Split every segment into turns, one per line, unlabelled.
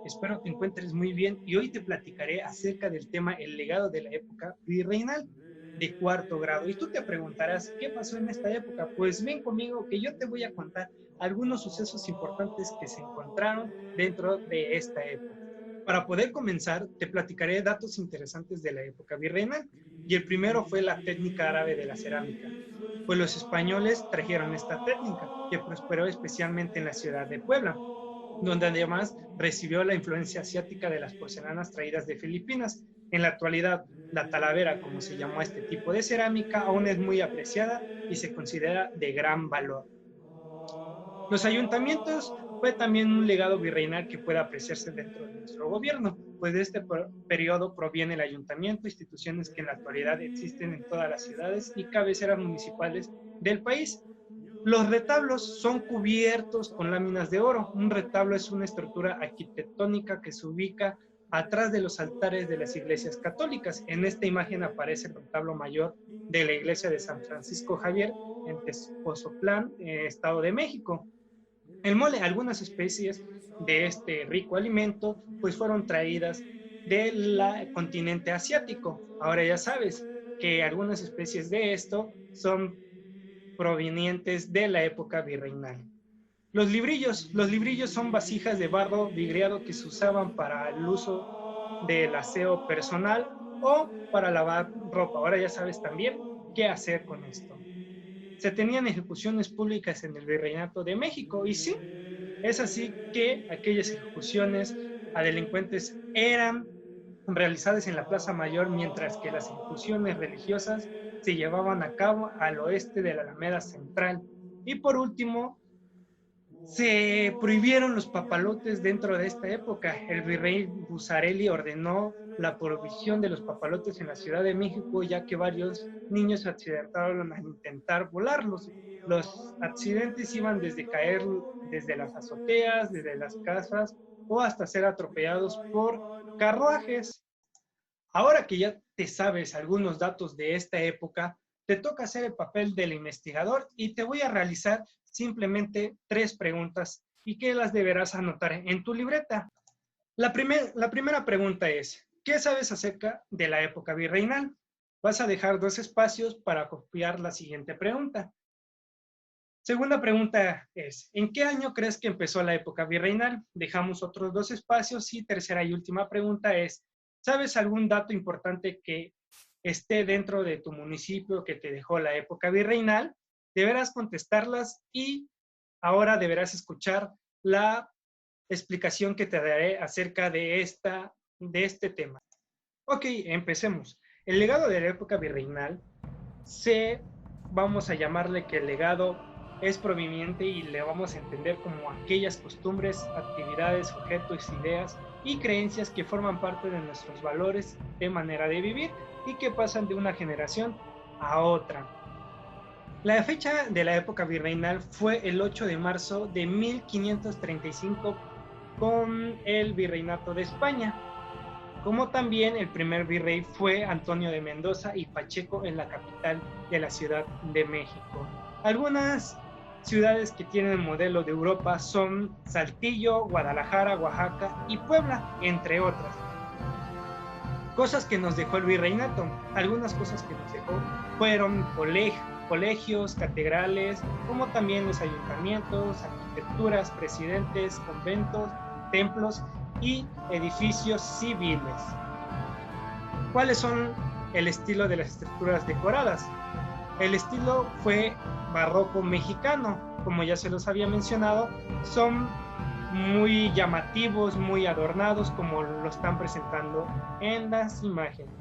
Espero te encuentres muy bien y hoy te platicaré acerca del tema el legado de la época virreinal de cuarto grado. Y tú te preguntarás, ¿qué pasó en esta época? Pues ven conmigo que yo te voy a contar algunos sucesos importantes que se encontraron dentro de esta época. Para poder comenzar, te platicaré datos interesantes de la época virreinal. Y el primero fue la técnica árabe de la cerámica. Pues los españoles trajeron esta técnica, que prosperó especialmente en la ciudad de Puebla, donde además recibió la influencia asiática de las porcelanas traídas de Filipinas. En la actualidad, la talavera, como se llamó a este tipo de cerámica, aún es muy apreciada y se considera de gran valor. Los ayuntamientos fue también un legado virreinal que puede apreciarse dentro de nuestro gobierno, pues de este periodo proviene el ayuntamiento, instituciones que en la actualidad existen en todas las ciudades y cabeceras municipales del país. Los retablos son cubiertos con láminas de oro. Un retablo es una estructura arquitectónica que se ubica atrás de los altares de las iglesias católicas. En esta imagen aparece el retablo mayor de la iglesia de San Francisco Javier en Tezcozotlán, Estado de México. El mole, algunas especies de este rico alimento, pues fueron traídas del continente asiático. Ahora ya sabes que algunas especies de esto son provenientes de la época virreinal. Los librillos son vasijas de barro vidriado que se usaban para el uso del aseo personal o para lavar ropa. Ahora ya sabes también qué hacer con esto. Se tenían ejecuciones públicas en el Virreinato de México y sí, es así que aquellas ejecuciones a delincuentes eran realizadas en la Plaza Mayor, mientras que las ejecuciones religiosas se llevaban a cabo al oeste de la Alameda Central. Y por último, se prohibieron los papalotes dentro de esta época. El virrey Busarelli ordenó la prohibición de los papalotes en la Ciudad de México, ya que varios niños se accidentaron al intentar volarlos. Los accidentes iban desde caer desde las azoteas, desde las casas o hasta ser atropellados por carruajes. Ahora que ya te sabes algunos datos de esta época, te toca hacer el papel del investigador y te voy a realizar simplemente 3 preguntas y que las deberás anotar en tu libreta. La primera pregunta es, ¿qué sabes acerca de la época virreinal? Vas a dejar 2 espacios para copiar la siguiente pregunta. Segunda pregunta es, ¿en qué año crees que empezó la época virreinal? Dejamos otros 2 espacios y tercera y última pregunta es, ¿sabes algún dato importante que esté dentro de tu municipio que te dejó la época virreinal? Deberás contestarlas y ahora deberás escuchar la explicación que te daré acerca de este tema. Ok, empecemos. El legado de la época virreinal vamos a llamarle que el legado es proveniente y le vamos a entender como aquellas costumbres, actividades, objetos, ideas y creencias que forman parte de nuestros valores de manera de vivir y que pasan de una generación a otra. La fecha de la época virreinal fue el 8 de marzo de 1535 con el Virreinato de España, como también el primer virrey fue Antonio de Mendoza y Pacheco en la capital de la Ciudad de México. Algunas ciudades que tienen el modelo de Europa son Saltillo, Guadalajara, Oaxaca y Puebla, entre otras. Cosas que nos dejó el virreinato. Algunas cosas que nos dejó fueron colegios, catedrales, como también los ayuntamientos, arquitecturas, presidentes, conventos, templos y edificios civiles. ¿Cuáles son el estilo de las estructuras decoradas? El estilo fue barroco mexicano, como ya se los había mencionado, son muy llamativos, muy adornados, como lo están presentando en las imágenes.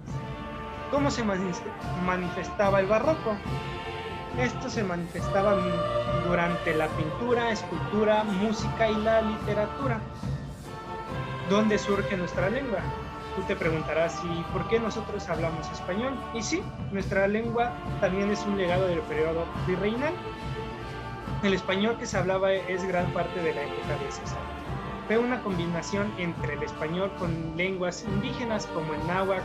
¿Cómo se manifestaba el barroco? Esto se manifestaba durante la pintura, escultura, música y la literatura. ¿Dónde surge nuestra lengua? Tú te preguntarás, ¿y por qué nosotros hablamos español? Y sí, nuestra lengua también es un legado del periodo virreinal. El español que se hablaba es gran parte de la época de César. Fue una combinación entre el español con lenguas indígenas como el náhuatl,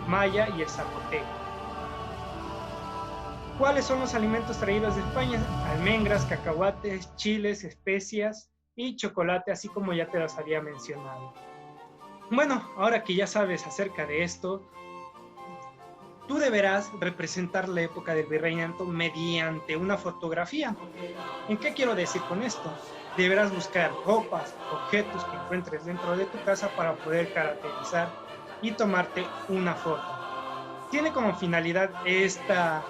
maya y el zapoteco. ¿Cuáles son los alimentos traídos de España? Almendras, cacahuates, chiles, especias y chocolate, así como ya te los había mencionado. Bueno, ahora que ya sabes acerca de esto, tú deberás representar la época del virreinato mediante una fotografía. ¿En qué quiero decir con esto? Deberás buscar ropas, objetos que encuentres dentro de tu casa para poder caracterizar y tomarte una foto. Tiene como finalidad esta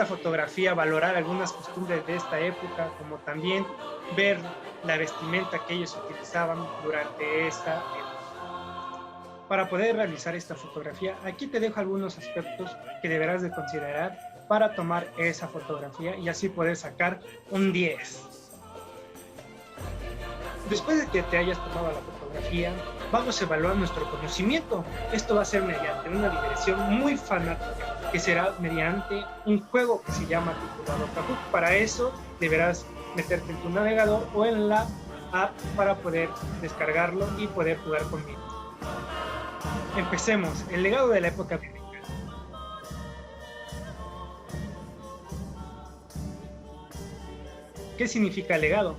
fotografía valorar algunas costumbres de esta época, como también ver la vestimenta que ellos utilizaban durante esta época. Para poder realizar esta fotografía, aquí te dejo algunos aspectos que deberás de considerar para tomar esa fotografía y así poder sacar un 10. Después de que te hayas tomado la fotografía, vamos a evaluar nuestro conocimiento. Esto va a ser mediante una diversión muy fanática, que será mediante un juego que se llama titulado Kahoot. Para eso deberás meterte en tu navegador o en la app para poder descargarlo y poder jugar conmigo. Empecemos. El legado de la época virreinal. ¿Qué significa legado?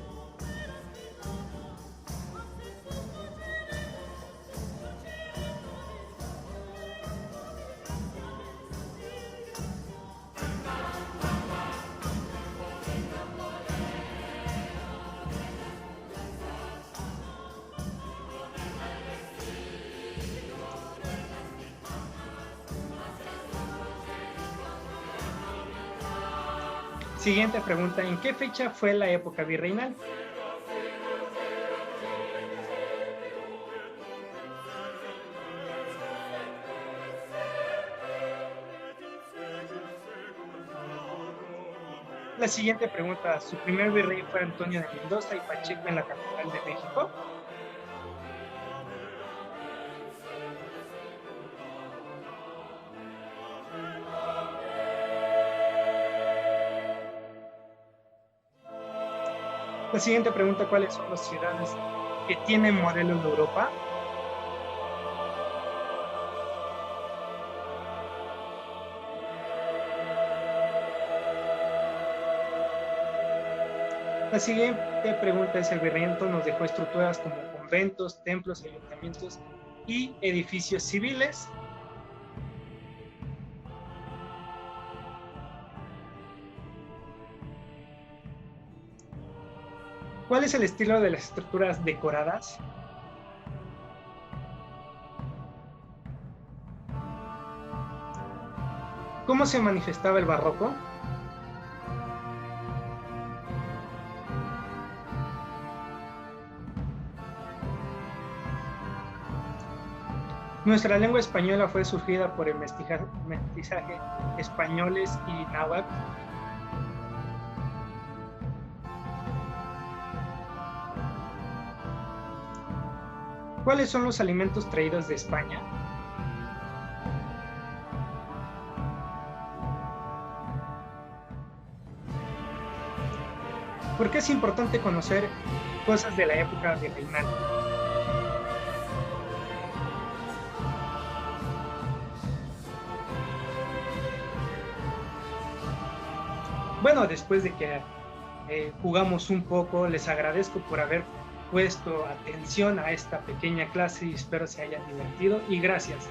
Siguiente pregunta, ¿en qué fecha fue la época virreinal? La siguiente pregunta, ¿su primer virrey fue Antonio de Mendoza y Pacheco en la capital de México? La siguiente pregunta, ¿cuáles son las ciudades que tienen modelos de Europa? La siguiente pregunta es, el virreinato nos dejó estructuras como conventos, templos, ayuntamientos y edificios civiles. ¿Cuál es el estilo de las estructuras decoradas? ¿Cómo se manifestaba el barroco? Nuestra lengua española fue surgida por el mestizaje españoles y náhuatl. ¿Cuáles son los alimentos traídos de España? ¿Por qué es importante conocer cosas de la época virreinal? Bueno, después de que jugamos un poco, les agradezco por haber puesto atención a esta pequeña clase y espero se hayan divertido y gracias.